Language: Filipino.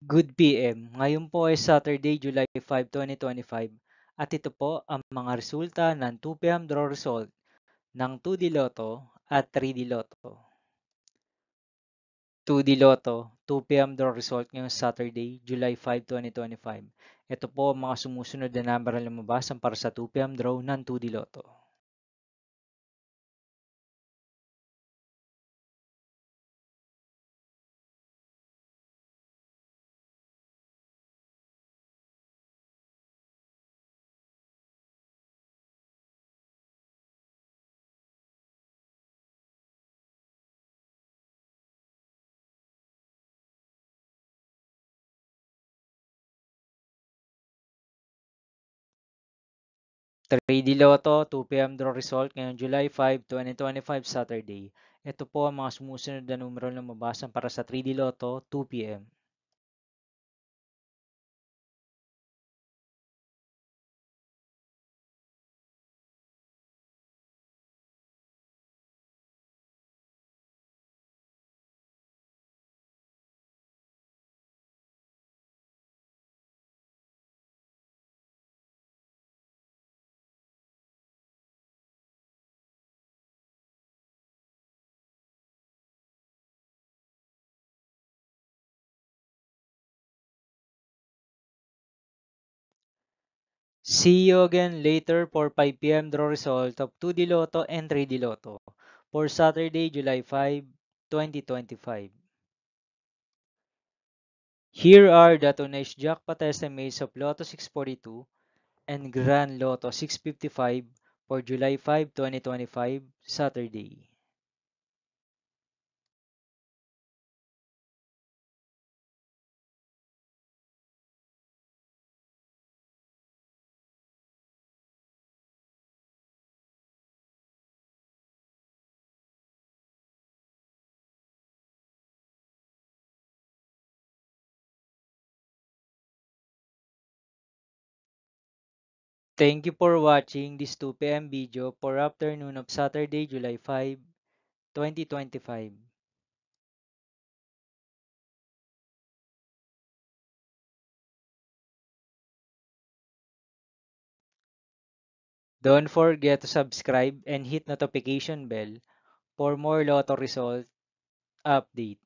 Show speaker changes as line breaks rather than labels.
Good PM. Ngayon po ay Saturday, July 5, 2025 at ito po ang mga resulta ng 2 PM draw result ng 2D Lotto at 3D Lotto. 2D Lotto, 2 PM draw result ngayong Saturday, July 5, 2025. Ito po ang mga sumusunod na number na lumabasan para sa 2 PM draw ng 2D Lotto. 3D Lotto, 2 PM draw result ngayong July 5, 2025 Saturday. Ito po ang mga sumusunod na numero na lumabasan para sa 3D Lotto, 2 PM. See you again later for 5 PM draw result of 2D Lotto and 3D Lotto for Saturday, July 5, 2025. Here are the today's jackpot estimates of Lotto 642 and Grand Lotto 655 for July 5, 2025, Saturday. Thank you for watching this 2 PM video for afternoon of Saturday, July 5, 2025. Don't forget to subscribe and hit notification bell for more Lotto result update.